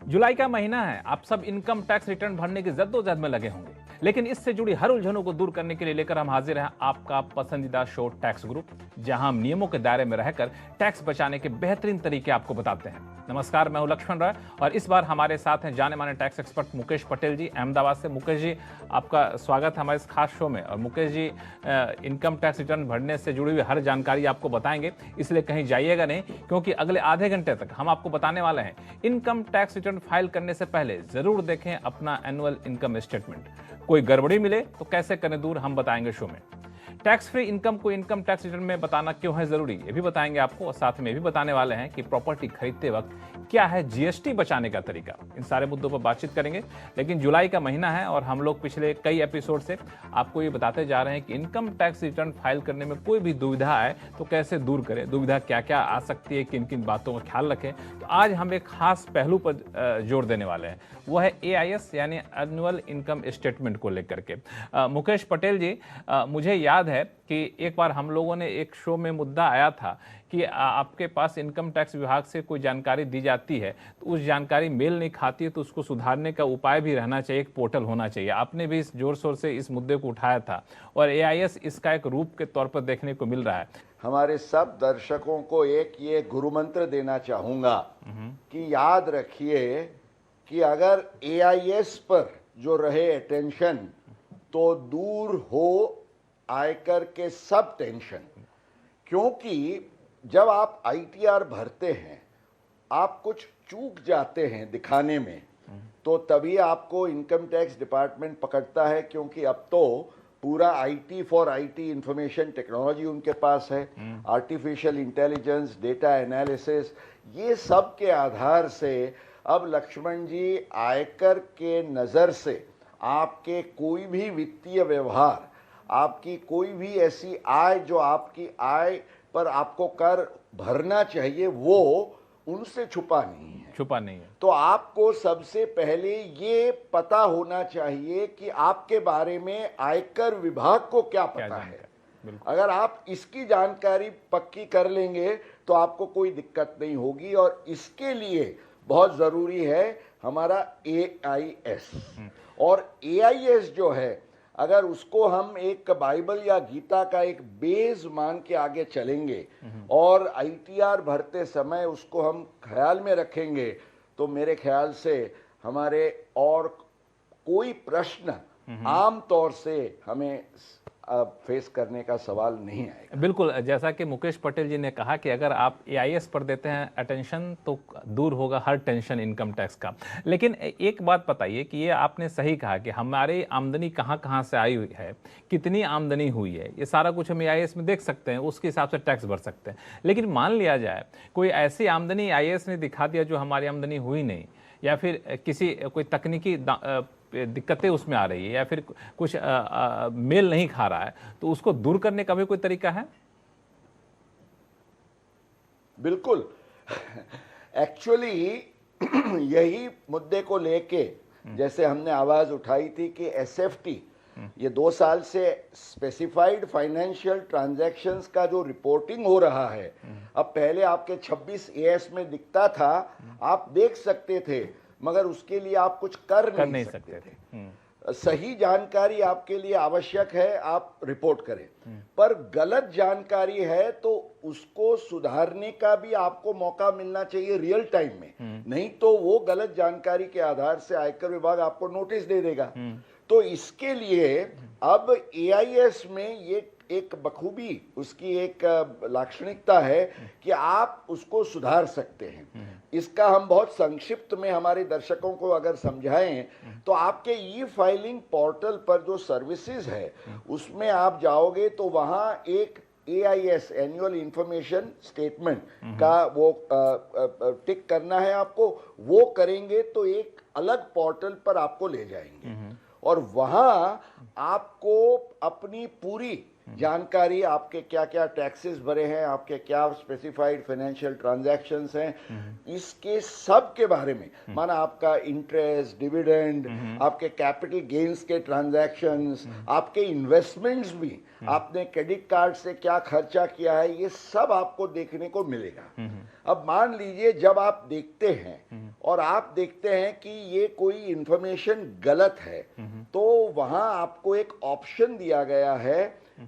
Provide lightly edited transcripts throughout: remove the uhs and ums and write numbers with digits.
जुलाई का महीना है, आप सब इनकम टैक्स रिटर्न भरने की जद्दोजहद में लगे होंगे। लेकिन इससे जुड़ी हर उलझनों को दूर करने के लिए लेकर हम हाजिर हैं आपका पसंदीदा शो टैक्स ग्रुप, जहां हम नियमों के दायरे में रहकर टैक्स बचाने के बेहतरीन तरीके आपको बताते हैं। नमस्कार, मैं हूं लक्ष्मण राय और इस बार हमारे साथ हैं जाने माने टैक्स एक्सपर्ट मुकेश पटेल जी अहमदाबाद से। मुकेश जी, आपका स्वागत है हमारे इस खास शो में। और Mukesh ji income tax return भरने से जुड़ी हुई हर जानकारी आपको बताएंगे, इसलिए कहीं जाइएगा नहीं, क्योंकि अगले आधे घंटे तक हम आपको बताने वाले हैं इनकम टैक्स रिटर्न फाइल करने से पहले जरूर देखें अपना एनुअल इनकम स्टेटमेंट। कोई गड़बड़ी मिले तो कैसे करें दूर, हम बताएंगे शो में। टैक्स फ्री इनकम को इनकम टैक्स रिटर्न में बताना क्यों है जरूरी, ये भी बताएंगे आपको। और साथ में ये भी बताने वाले हैं कि प्रॉपर्टी खरीदते वक्त क्या है जीएसटी बचाने का तरीका। इन सारे मुद्दों पर बातचीत करेंगे। लेकिन जुलाई का महीना है और हम लोग पिछले कई एपिसोड से आपको ये बताते जा रहे हैं कि इनकम टैक्स रिटर्न फाइल करने में कोई भी दुविधा आए तो कैसे दूर करें, दुविधा क्या क्या आ सकती है, किन किन बातों का ख्याल रखें। तो आज हम एक खास पहलू पर जोर देने वाले हैं, वो है AIS यानी एनुअल इनकम स्टेटमेंट को लेकर के। मुकेश पटेल जी, मुझे याद है कि एक बार हम लोगों ने एक शो में मुद्दा आया था कि आपके पास इनकम टैक्स विभाग से कोई जानकारी दी जाती है तो उस जानकारी मेल नहीं खाती है, तो उसको सुधारने का उपाय भी रहना चाहिए, एक पोर्टल होना चाहिए। आपने भी इस जोर शोर से इस मुद्दे को उठाया था और AIS इसका एक रूप के तौर पर देखने को मिल रहा है। हमारे सब दर्शकों को एक ये गुरु मंत्र देना चाहूंगा कि याद रखिए कि अगर AIS पर जो रहे अटेंशन तो दूर हो आयकर के सब टेंशन। क्योंकि जब आप ITR भरते हैं, आप कुछ चूक जाते हैं दिखाने में, तो तभी आपको इनकम टैक्स डिपार्टमेंट पकड़ता है। क्योंकि अब तो पूरा IT for IT information technology उनके पास है, आर्टिफिशियल इंटेलिजेंस, डेटा एनालिसिस, ये सब के आधार से अब लक्ष्मण जी आयकर के नज़र से आपके कोई भी वित्तीय व्यवहार, आपकी कोई भी ऐसी आय जो आपकी आय पर आपको कर भरना चाहिए, वो उनसे छुपा नहीं है। तो आपको सबसे पहले ये पता होना चाहिए कि आपके बारे में आयकर विभाग को क्या पता है। अगर आप इसकी जानकारी पक्की कर लेंगे तो आपको कोई दिक्कत नहीं होगी। और इसके लिए बहुत ज़रूरी है हमारा AIS। और AIS जो है, अगर उसको हम एक बाइबल या गीता का एक बेस मान के आगे चलेंगे और ITR भरते समय उसको हम ख्याल में रखेंगे, तो मेरे ख्याल से हमारे और कोई प्रश्न आम तौर से हमें फेस करने का सवाल नहीं आएगा। बिल्कुल, जैसा कि मुकेश पटेल जी ने कहा कि अगर आप AIS पर देते हैं अटेंशन तो दूर होगा हर टेंशन इनकम टैक्स का। लेकिन एक बात बताइए कि ये आपने सही कहा कि हमारी आमदनी कहाँ कहाँ से आई हुई है, कितनी आमदनी हुई है, ये सारा कुछ हम AIS में देख सकते हैं, उसके हिसाब से टैक्स भर सकते हैं। लेकिन मान लिया जाए कोई ऐसी आमदनी AIS ने दिखा दिया जो हमारी आमदनी हुई नहीं, या फिर कोई तकनीकी दिक्कतें उसमें आ रही है, या फिर कुछ मेल नहीं खा रहा है, तो उसको दूर करने का भी कोई तरीका है? बिल्कुल। एक्चुअली यही मुद्दे को लेके जैसे हमने आवाज उठाई थी कि SFT ये 2 साल से स्पेसिफाइड फाइनेंशियल ट्रांजैक्शंस का जो रिपोर्टिंग हो रहा है, अब पहले आपके 26 AS में दिखता था, आप देख सकते थे, मगर उसके लिए आप कुछ कर नहीं सकते थे। सही जानकारी आपके लिए आवश्यक है, आप रिपोर्ट करें। पर गलत जानकारी है तो उसको सुधारने का भी आपको मौका मिलना चाहिए रियल टाइम में, नहीं तो वो गलत जानकारी के आधार से आयकर विभाग आपको नोटिस दे देगा। तो इसके लिए अब AIS में ये एक बखूबी, उसकी एक लाक्षणिकता है कि आप उसको सुधार सकते हैं। इसका हम बहुत संक्षिप्त में हमारे दर्शकों को अगर समझाएं तो आपके E-फाइलिंग पोर्टल पर जो सर्विसेज है उसमें आप जाओगे तो वहां एक AIS एनुअल इंफॉर्मेशन स्टेटमेंट का वो टिक करना है आपको। वो करेंगे तो एक अलग पोर्टल पर आपको ले जाएंगे और वहां आपको अपनी पूरी जानकारी, आपके क्या क्या टैक्सेस भरे हैं, आपके क्या स्पेसिफाइड फाइनेंशियल ट्रांजैक्शंस हैं, इसके सब के बारे में, माना आपका इंटरेस्ट, डिविडेंड, आपके कैपिटल गेन्स के ट्रांजैक्शंस, आपके इन्वेस्टमेंट्स भी, आपने क्रेडिट कार्ड से क्या खर्चा किया है, ये सब आपको देखने को मिलेगा। अब मान लीजिए जब आप देखते हैं और आप देखते हैं कि ये कोई इंफॉर्मेशन गलत है, तो वहां आपको एक ऑप्शन दिया गया है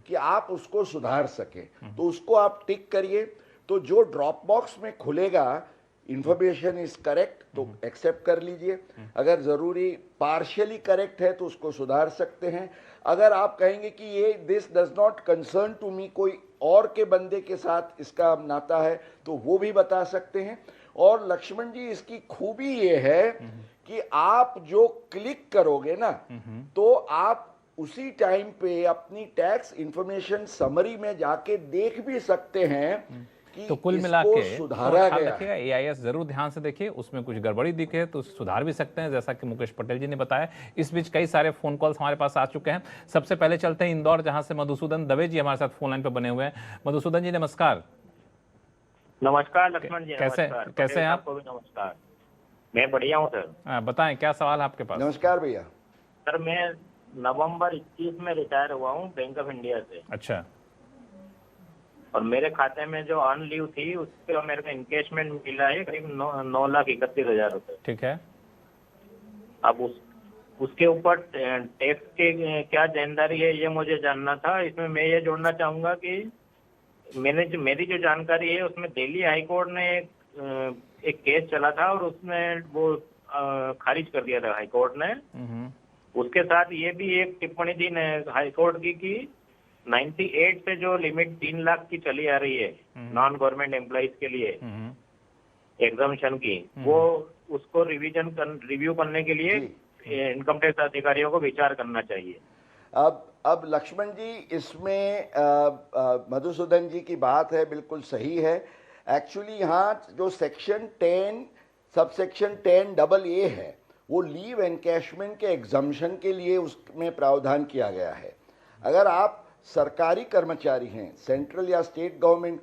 कि आप उसको सुधार सके, तो उसको आप टिक करिए। तो जो ड्रॉप बॉक्स में खुलेगा, इंफॉर्मेशन इज करेक्ट, तो एक्सेप्ट कर लीजिए। अगर जरूरी पार्शियली करेक्ट है तो उसको सुधार सकते हैं। अगर आप कहेंगे कि ये this does not concern to me, कोई और के बंदे के साथ इसका नाता है, तो वो भी बता सकते हैं। और लक्ष्मण जी, इसकी खूबी ये है कि आप जो क्लिक करोगे ना, तो आप उसी टाइम पे अपनी टैक्स इंफॉर्मेशन समरी में जाके देख भी सकते हैं कि तो कुल मिला के सुधारा गया। रखिएगा, एआईएस जरूर ध्यान से देखिए, उसमें कुछ गड़बड़ी दिखे तो सुधार भी सकते हैं, जैसा कि मुकेश पटेल जी ने बताया। इस बीच कई सारे फोन कॉल्स हमारे पास आ चुके हैं। सबसे पहले चलते हैं इंदौर, जहां से मधुसूदन दवे जी हमारे साथ फोन लाइन पर बने हुए हैं। मधुसूदन जी नमस्कार। नमस्कार लक्ष्मण जी। कैसे हैं आप? आपको भी नमस्कार। मैं बढ़िया हूँ सर। बताएं क्या सवाल है आपके पास? नमस्कार भैया। सर मैं नवंबर 21 में रिटायर हुआ हूँ बैंक ऑफ इंडिया से। अच्छा। और मेरे खाते में जो अर्न लीव थी उस पर मेरे को इनकेशमेंट मिला है करीब 9,31,000 रुपए। ठीक है। अब उसके ऊपर टैक्स के क्या जानकारी है ये मुझे जानना था। इसमें मैं ये जोड़ना चाहूंगा कि मेरी जो जानकारी है उसमें दिल्ली हाई कोर्ट ने एक केस चला था और उसमें वो खारिज कर दिया था हाई कोर्ट ने। उसके साथ ये भी एक टिप्पणी थी हाई कोर्ट की कि 98 से जो लिमिट 3 लाख की चली आ रही है नॉन गवर्नमेंट एम्प्लॉइज के लिए एग्जामिशन की, वो उसको रिव्यू करने के लिए इनकम टैक्स अधिकारियों को विचार करना चाहिए। अब लक्ष्मण जी, इसमें मधुसूदन जी की बात है, बिल्कुल सही है। एक्चुअली यहाँ जो सेक्शन 10 सबसेक्शन 10AA है, वो लीव एनकैशमेंट के एग्जम्पशन के लिए उसमें प्रावधान किया गया है। अगर आप सरकारी कर्मचारी हैं, सेंट्रल या स्टेट गवर्नमेंट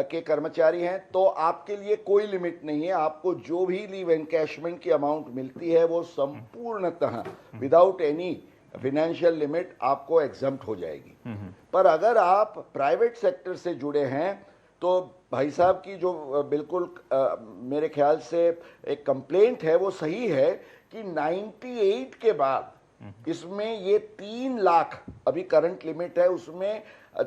के कर्मचारी हैं, तो आपके लिए कोई लिमिट नहीं है। आपको जो भी लीव एनकैशमेंट की अमाउंट मिलती है वो संपूर्णतः विदाउट एनी फाइनेंशियल लिमिट आपको एग्जम्प्ट हो जाएगी। पर अगर आप प्राइवेट सेक्टर से जुड़े हैं तो भाई साहब की जो बिल्कुल मेरे ख्याल से एक कंप्लेंट है वो सही है कि 98 के बाद इसमें ये 3 लाख अभी करंट लिमिट है, उसमें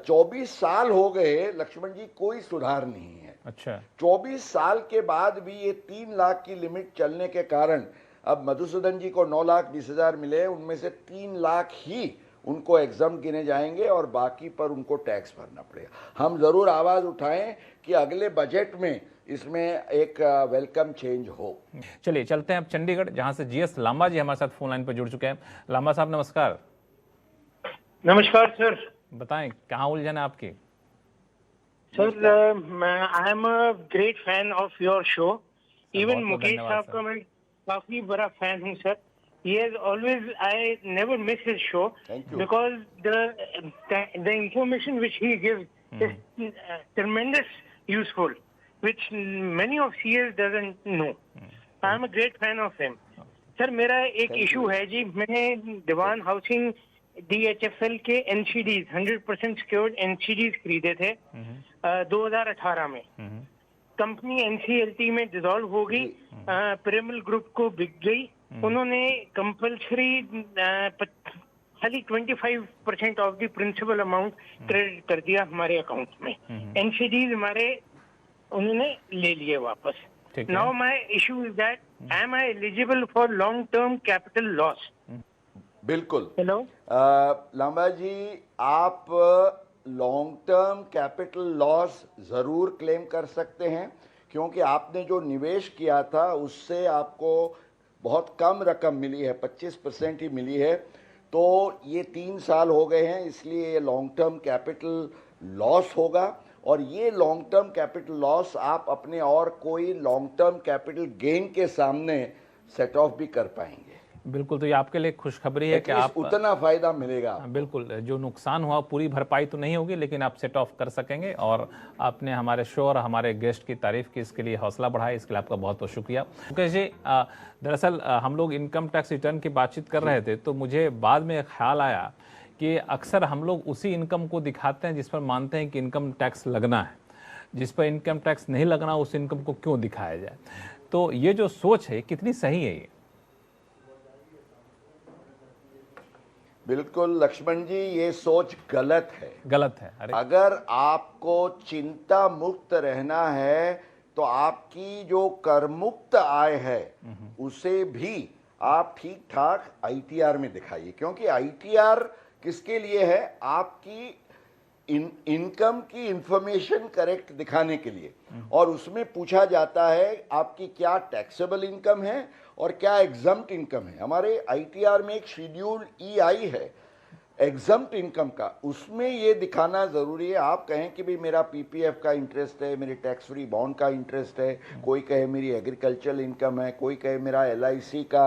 24 साल हो गए लक्ष्मण जी, कोई सुधार नहीं है। अच्छा। 24 साल के बाद भी ये 3 लाख की लिमिट चलने के कारण अब मधुसूदन जी को 9,20,000 मिले, उनमें से 3 लाख ही उनको एग्जाम गिने जाएंगे और बाकी पर उनको टैक्स भरना पड़ेगा। हम जरूर आवाज उठाएं कि अगले बजट में इसमें एक वेलकम चेंज हो। चलिए चलते हैं अब चंडीगढ़, जहां से जीएस लांबा जी हमारे साथ फोन लाइन पर जुड़ चुके हैं। लांबा साहब नमस्कार। नमस्कार सर। बताएं कहाँ उलझन है आपकी? Sir I am a great fan of your show. Even Mukesh साहब का मैं काफी बड़ा फैन हूँ sir. He has always, I never miss his show because the information which he gives is tremendous useful, which many of CS doesn't know. I am a great fan of him. Sir मेरा एक issue है जी, मैंने दीवान housing DHFL के NCDs 100% secured NCDs खरीदे थे 2018 में। Company NCLT में dissolve हो गई, पिरामिल ग्रुप को बिक गई। उन्होंने कंपल्सरी खाली 25% of the principal amount credit कर दिया हमारे अकाउंट में। NCDs हमारे उन्होंने ले लिए वापस। Now my issue is that am I eligible for long term capital loss? बिल्कुल। हेलो लांबा जी, आप लॉन्ग टर्म कैपिटल लॉस जरूर क्लेम कर सकते हैं, क्योंकि आपने जो निवेश किया था उससे आपको बहुत कम रकम मिली है, 25% ही मिली है। तो ये 3 साल हो गए हैं, इसलिए ये लॉन्ग टर्म कैपिटल लॉस होगा। और ये लॉन्ग टर्म कैपिटल लॉस आप अपने और कोई लॉन्ग टर्म कैपिटल गेन के सामने सेट ऑफ भी कर पाएंगे। बिल्कुल, तो ये आपके लिए खुशखबरी है कि आप उतना फायदा मिलेगा। बिल्कुल, जो नुकसान हुआ पूरी भरपाई तो नहीं होगी, लेकिन आप सेट ऑफ कर सकेंगे। और आपने हमारे शो और हमारे गेस्ट की तारीफ की, इसके लिए हौसला बढ़ाया, इसके लिए आपका बहुत बहुत शुक्रिया। मुकेश जी, दरअसल हम लोग इनकम टैक्स रिटर्न की बातचीत कर रहे थे, तो मुझे बाद में ख्याल आया कि अक्सर हम लोग उसी इनकम को दिखाते हैं जिस पर मानते हैं कि इनकम टैक्स लगना है, जिस पर इनकम टैक्स नहीं लगना उस इनकम को क्यों दिखाया जाए। तो ये जो सोच है कितनी सही है? ये बिल्कुल लक्ष्मण जी, ये सोच गलत है। गलत है। अरे अगर आपको चिंता मुक्त रहना है तो आपकी जो कर मुक्त आय है उसे भी आप ठीक ठाक आईटीआर में दिखाइए, क्योंकि आईटीआर किसके लिए है? आपकी इनकम की इंफॉर्मेशन करेक्ट दिखाने के लिए। और उसमें पूछा जाता है आपकी क्या टैक्सेबल इनकम है और क्या एग्जम्प्ट इनकम है। हमारे आईटीआर में एक शेड्यूल ईआई है एग्जम्प्ट इनकम का, उसमें ये दिखाना जरूरी है। आप कहें कि भाई मेरा पीपीएफ का इंटरेस्ट है, मेरे टैक्स फ्री बॉन्ड का इंटरेस्ट है, कोई कहे मेरी एग्रीकल्चरल इनकम है, कोई कहे मेरा एलआईसी का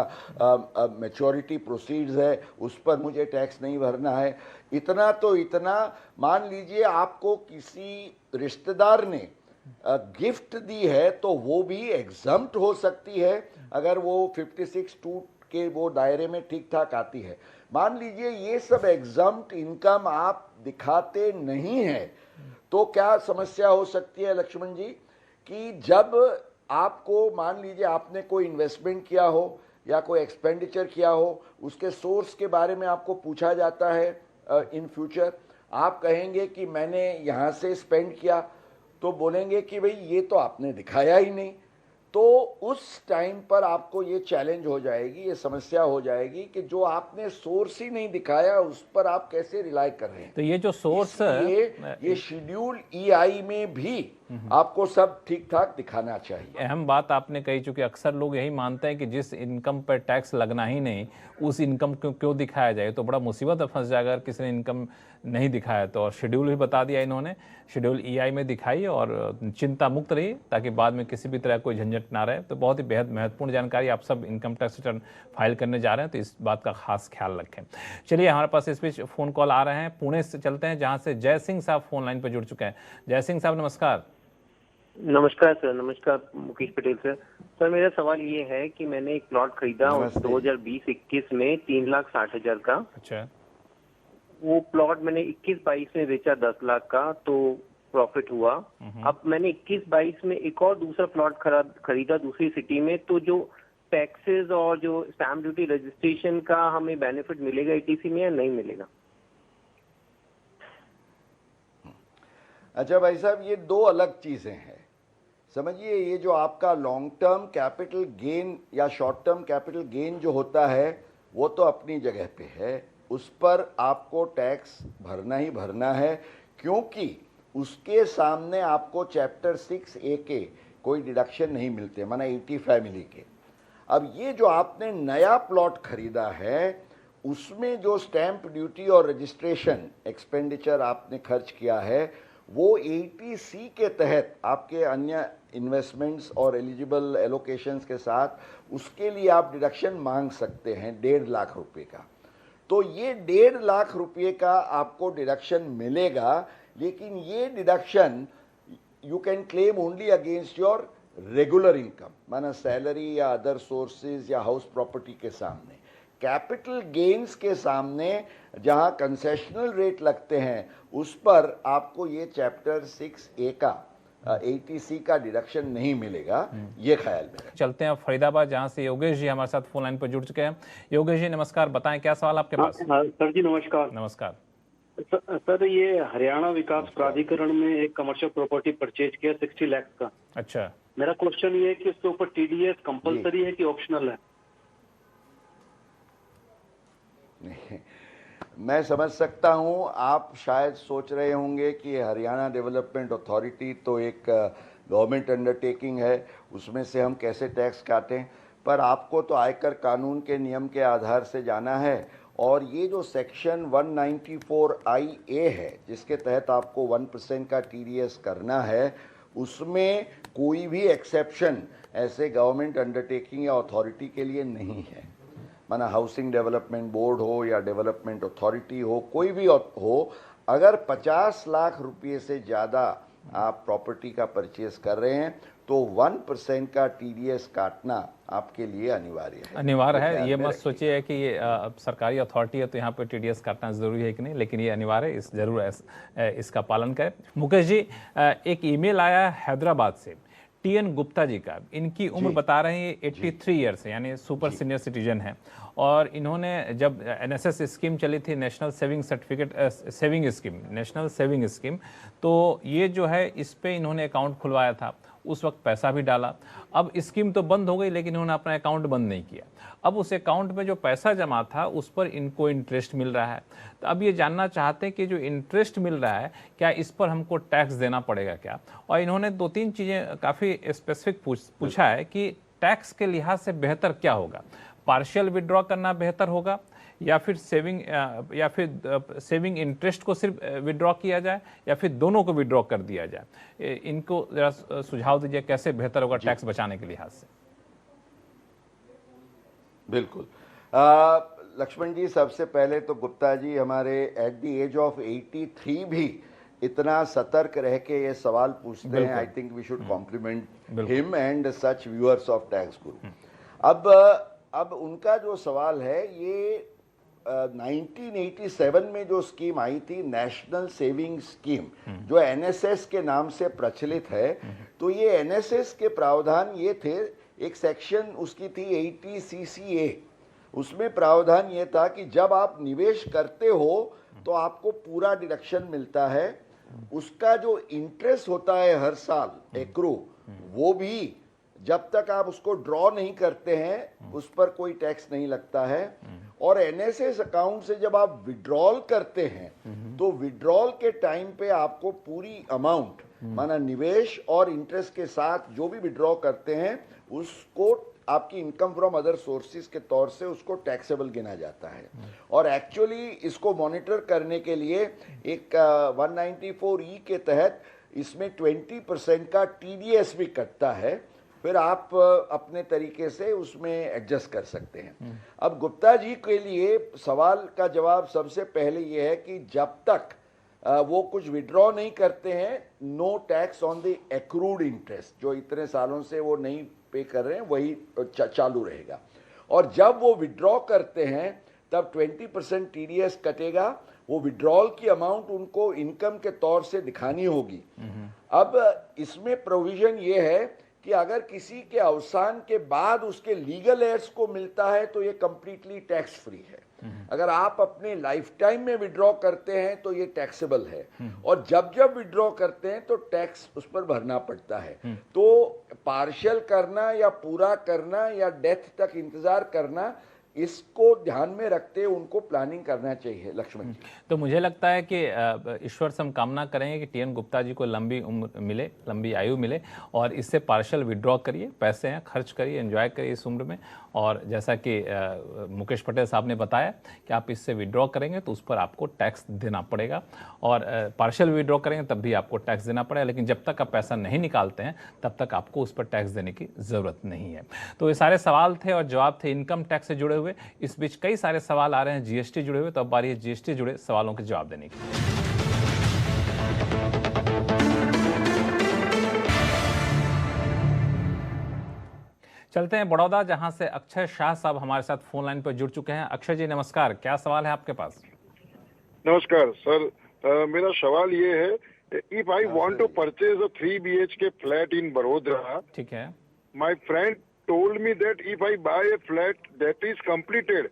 मैच्योरिटी प्रोसीड्स है, उस पर मुझे टैक्स नहीं भरना है। इतना तो इतना, मान लीजिए आपको किसी रिश्तेदार ने गिफ्ट दी है तो वो भी एग्जम्प्ट हो सकती है अगर वो 56(2) के वो दायरे में ठीक ठाक आती है। मान लीजिए ये सब एग्जम्प्ट इनकम आप दिखाते नहीं है तो क्या समस्या हो सकती है लक्ष्मण जी, कि जब आपको मान लीजिए आपने कोई इन्वेस्टमेंट किया हो या कोई एक्सपेंडिचर किया हो, उसके सोर्स के बारे में आपको पूछा जाता है इन फ्यूचर, आप कहेंगे कि मैंने यहाँ से स्पेंड किया, तो बोलेंगे कि भाई ये तो आपने दिखाया ही नहीं। तो उस टाइम पर आपको ये चैलेंज हो जाएगी, ये समस्या हो जाएगी कि जो आपने सोर्स ही नहीं दिखाया उस पर आप कैसे रिलाई कर रहे हैं। तो ये जो सोर्स ये शेड्यूल ईआई में भी आपको सब ठीक ठाक दिखाना चाहिए। अहम बात आपने कही, चूंकि अक्सर लोग यही मानते हैं कि जिस इनकम पर टैक्स लगना ही नहीं उस इनकम को क्यों दिखाया जाए, तो बड़ा मुसीबत में फंस जाएगा अगर किसी ने इनकम नहीं दिखाया तो। और शेड्यूल भी बता दिया इन्होंने, शेड्यूल ईआई में दिखाई और चिंता मुक्त रही ताकि बाद में किसी भी तरह कोई झंझट ना रहे। तो बहुत ही बेहद महत्वपूर्ण जानकारी, आप सब इनकम टैक्स रिटर्न फाइल करने जा रहे हैं तो इस बात का खास ख्याल रखें। चलिए, हमारे पास इस बीच फोन कॉल आ रहे हैं, पुणे से चलते हैं जहां से जय सिंह साहब फोन लाइन पर जुड़ चुके हैं। जय सिंह साहब नमस्कार। नमस्कार सर। नमस्कार मुकेश पटेल सर। सर मेरा सवाल ये है कि मैंने एक प्लॉट खरीदा 2020-21 में 3,60,000 का। अच्छा। वो प्लॉट मैंने 21-22 में बेचा 10 लाख का, तो प्रॉफिट हुआ। अब मैंने 21-22 में एक और दूसरा प्लॉट खरीदा दूसरी सिटी में, तो जो टैक्सेस और जो स्टैम्प ड्यूटी रजिस्ट्रेशन का हमें बेनिफिट मिलेगा ईटीसी में या नहीं मिलेगा? अच्छा भाई साहब, ये दो अलग चीजें हैं, समझिए। ये जो आपका लॉन्ग टर्म कैपिटल गेन या शॉर्ट टर्म कैपिटल गेन जो होता है वो तो अपनी जगह पे है, उस पर आपको टैक्स भरना ही भरना है, क्योंकि उसके सामने आपको चैप्टर 6A के कोई डिडक्शन नहीं मिलते, माना 80 फैमिली के। अब ये जो आपने नया प्लॉट खरीदा है उसमें जो स्टैंप ड्यूटी और रजिस्ट्रेशन एक्सपेंडिचर आपने खर्च किया है वो 80C के तहत आपके अन्य इन्वेस्टमेंट्स और एलिजिबल एलोकेशंस के साथ उसके लिए आप डिडक्शन मांग सकते हैं 1.5 लाख रुपए का। तो ये 1.5 लाख रुपए का आपको डिडक्शन मिलेगा, लेकिन ये deduction you can claim only against your regular income, माना सैलरी या अदर सोर्सेज या हाउस प्रॉपर्टी के सामने। कैपिटल गेन्स के सामने जहां कंसेशनल रेट लगते हैं उस पर आपको ये चैप्टर 6A का 80C का डिडक्शन नहीं मिलेगा, ये ख्याल में। चलते हैं फरीदाबाद, जहां से योगेश जी हमारे साथ फोन लाइन पर जुड़ चुके हैं। योगेश जी नमस्कार, बताएं क्या सवाल आपके पास? सर जी नमस्कार। नमस्कार सर, ये हरियाणा विकास प्राधिकरण में एक कमर्शियल प्रॉपर्टी परचेज किया 60 लाख का। अच्छा। मेरा क्वेश्चन ये है कि उसके ऊपर टीडीएस कंपलसरी है कि ऑप्शनल है? मैं समझ सकता हूं, आप शायद सोच रहे होंगे कि हरियाणा डेवलपमेंट अथॉरिटी तो एक गवर्नमेंट अंडरटेकिंग है, उसमें से हम कैसे टैक्स काटें। पर आपको तो आयकर कानून के नियम के आधार से जाना है, और ये जो सेक्शन 194IA है जिसके तहत आपको 1% का टीडीएस करना है, उसमें कोई भी एक्सेप्शन ऐसे गवर्नमेंट अंडरटेकिंग या अथॉरिटी के लिए नहीं है। माना हाउसिंग डेवलपमेंट बोर्ड हो या डेवलपमेंट अथॉरिटी हो, कोई भी हो, अगर 50 लाख रुपये से ज़्यादा आप प्रॉपर्टी का परचेज कर रहे हैं तो 1% का TDS काटना आपके लिए अनिवार्य है। ये मत सोचिए कि ये सरकारी अथॉरिटी है तो यहाँ पे TDS काटना जरूरी है कि नहीं, लेकिन ये अनिवार्य है, इस जरूर इसका पालन करें। मुकेश जी, एक ईमेल आया हैदराबाद से TN गुप्ता जी का। इनकी उम्र बता रहे हैं 83 ईयर्स है, यानी सुपर सीनियर सिटीजन है। और इन्होंने जब NSS स्कीम चली थी, नेशनल सेविंग स्कीम, तो ये जो है इस पे इन्होंने अकाउंट खुलवाया था। उस वक्त पैसा भी डाला। अब स्कीम तो बंद हो गई, लेकिन इन्होंने अपना अकाउंट बंद नहीं किया। अब उस अकाउंट में जो पैसा जमा था उस पर इनको इंटरेस्ट मिल रहा है। तो अब ये जानना चाहते हैं कि जो इंटरेस्ट मिल रहा है क्या इस पर हमको टैक्स देना पड़ेगा क्या। और इन्होंने 2-3 चीज़ें काफ़ी स्पेसिफिक पूछा है कि टैक्स के लिहाज से बेहतर क्या होगा, पार्शियल विड्रॉ करना बेहतर होगा या फिर सेविंग इंटरेस्ट को सिर्फ विड्रॉ किया जाए या फिर दोनों को विड्रॉ कर दिया जाए। इनको जरा सुझाव दीजिए कैसे बेहतर होगा टैक्स बचाने के लिहाज से। बिल्कुल लक्ष्मण जी, सबसे पहले तो गुप्ता जी हमारे एट द एज ऑफ 83 भी इतना सतर्क रह के ये सवाल पूछते हैं। I think we should compliment him and such viewers of tax guru. अब उनका जो सवाल है ये 1987 में जो स्कीम आई थी, नेशनल सेविंग स्कीम, जो NSS के नाम से प्रचलित है, तो ये NSS के प्रावधान ये थे, एक सेक्शन उसकी थी 80 CCA। उसमें प्रावधान ये था कि जब आप निवेश करते हो तो आपको पूरा डिडक्शन मिलता है, उसका जो इंटरेस्ट होता है हर साल एक्रू, वो भी जब तक आप उसको ड्रॉ नहीं करते हैं उस पर कोई टैक्स नहीं लगता है। और NSS अकाउंट से जब आप विड्रॉल करते हैं तो विड्रॉल के टाइम पे आपको पूरी अमाउंट, माना निवेश और इंटरेस्ट के साथ जो भी विड्रॉ करते हैं उसको आपकी इनकम फ्रॉम अदर सोर्सेज के तौर से उसको टैक्सेबल गिना जाता है। और एक्चुअली इसको मॉनिटर करने के लिए एक 194E के तहत इसमें 20% का TDS भी कटता है, फिर आप अपने तरीके से उसमें एडजस्ट कर सकते हैं। अब गुप्ता जी के लिए सवाल का जवाब सबसे पहले ये है कि जब तक वो कुछ विड्रॉ नहीं करते हैं, no tax on the accrued interest, जो इतने सालों से वो नहीं पे कर रहे हैं वही चालू रहेगा। और जब वो विड्रॉ करते हैं तब 20% TDS कटेगा। वो विड्रॉल की अमाउंट उनको इनकम के तौर से दिखानी होगी। अब इसमें प्रोविजन ये है कि अगर किसी के अवसान के बाद उसके लीगल एड्स को मिलता है तो ये कंप्लीटली टैक्स फ्री है। अगर आप अपने लाइफ टाइम में विड्रॉ करते हैं तो ये टैक्सेबल है, और जब जब विड्रॉ करते हैं तो टैक्स उस पर भरना पड़ता है। तो पार्शियल करना या पूरा करना या डेथ तक इंतजार करना, इसको ध्यान में रखते उनको प्लानिंग करना चाहिए। लक्ष्मण जी, तो मुझे लगता है कि ईश्वर से हम कामना करेंगे कि TN गुप्ता जी को लंबी उम्र मिले, लंबी आयु मिले, और इससे पार्शियल विड्रॉ करिए, पैसे हैं खर्च करिए, एंजॉय करिए इस उम्र में। और जैसा कि मुकेश पटेल साहब ने बताया कि आप इससे विड्रॉ करेंगे तो उस पर आपको टैक्स देना पड़ेगा, और पार्शियल विड्रॉ करेंगे तब भी आपको टैक्स देना पड़ेगा, लेकिन जब तक आप पैसा नहीं निकालते हैं तब तक आपको उस पर टैक्स देने की ज़रूरत नहीं है। तो ये सारे सवाल थे और जवाब थे इनकम टैक्स से जुड़े हुए। इस बीच कई सारे सवाल आ रहे हैं GST जुड़े हुए, तो अब बारी है GST जुड़े सवालों के जवाब देने की। चलते हैं बड़ौदा, जहां से अक्षय शाह साहब हमारे साथ फोन लाइन पर जुड़ चुके हैं। अक्षय जी नमस्कार, क्या सवाल है आपके पास? नमस्कार सर, मेरा सवाल ये है, if I want to purchase a 3 BHK flat in Vadodara, ठीक है, my friend told me that if I buy a flat that is completed,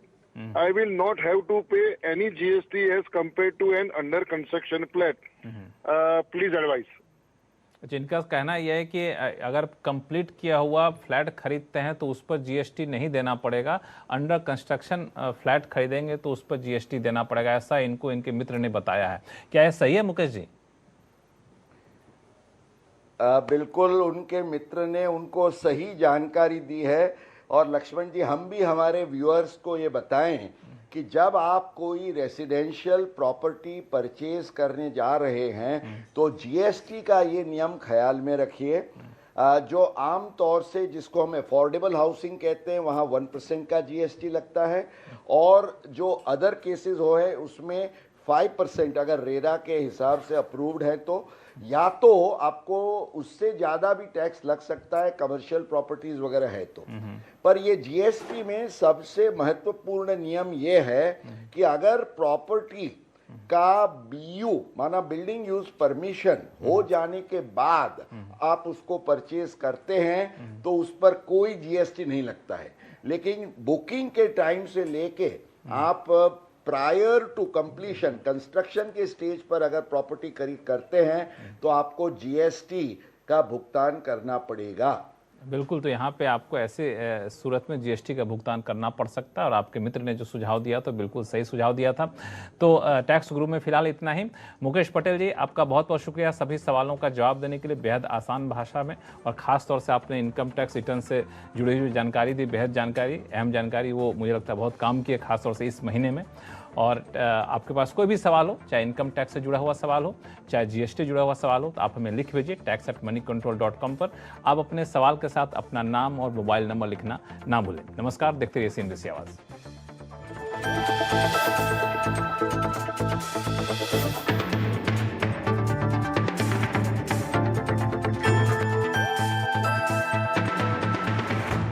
I will not have to pay any GST as compared to an under construction flat. Please advise. जिनका कहना यह है कि अगर complete किया हुआ flat खरीदते हैं तो उस पर GST नहीं देना पड़ेगा, अंडर कंस्ट्रक्शन फ्लैट खरीदेंगे तो उस पर GST देना पड़ेगा, ऐसा इनको इनके मित्र ने बताया है। क्या यह सही है मुकेश जी? बिल्कुल, उनके मित्र ने उनको सही जानकारी दी है। और लक्ष्मण जी, हम भी हमारे व्यूअर्स को ये बताएं कि जब आप कोई रेसिडेंशियल प्रॉपर्टी परचेज करने जा रहे हैं तो GST का ये नियम ख्याल में रखिए। जो आम तौर से जिसको हम अफोर्डेबल हाउसिंग कहते हैं वहाँ 1% का जीएसटी लगता है, और जो अदर केसेस हो है उसमें 5% अगर रेरा के हिसाब से अप्रूव्ड है तो, या तो आपको उससे ज़्यादा भी टैक्स लग सकता है कमर्शियल प्रॉपर्टीज वगैरह है तो। पर ये जीएसटी में सबसे महत्वपूर्ण नियम ये है कि अगर प्रॉपर्टी का बीयू माना बिल्डिंग यूज परमिशन हो जाने के बाद आप उसको परचेज करते हैं तो उस पर कोई जीएसटी नहीं लगता है। लेकिन बुकिंग के टाइम से लेके आप प्रायर टू कंप्लीशन कंस्ट्रक्शन के स्टेज पर अगर प्रॉपर्टी खरीद करते हैं तो आपको जीएसटी का भुगतान करना पड़ेगा। बिल्कुल, तो यहाँ पे आपको ऐसे सूरत में जीएसटी का भुगतान करना पड़ सकता है, और आपके मित्र ने जो सुझाव दिया तो बिल्कुल सही सुझाव दिया था। तो टैक्स ग्रुप में फिलहाल इतना ही। मुकेश पटेल जी, आपका बहुत बहुत शुक्रिया सभी सवालों का जवाब देने के लिए बेहद आसान भाषा में, और ख़ास तौर से आपने इनकम टैक्स रिटर्न से जुड़ी हुई जानकारी दी, बेहद जानकारी, अहम जानकारी, वो मुझे लगता है बहुत काम की है खास तौर से इस महीने में। और आपके पास कोई भी सवाल हो, चाहे इनकम टैक्स से जुड़ा हुआ सवाल हो, चाहे जीएसटी जुड़ा हुआ सवाल हो, तो आप हमें लिख भेजिए tax@moneycontrol.com पर। आप अपने सवाल के साथ अपना नाम और मोबाइल नंबर लिखना ना भूलें। नमस्कार, देखते रहिए CNBC आवाज़।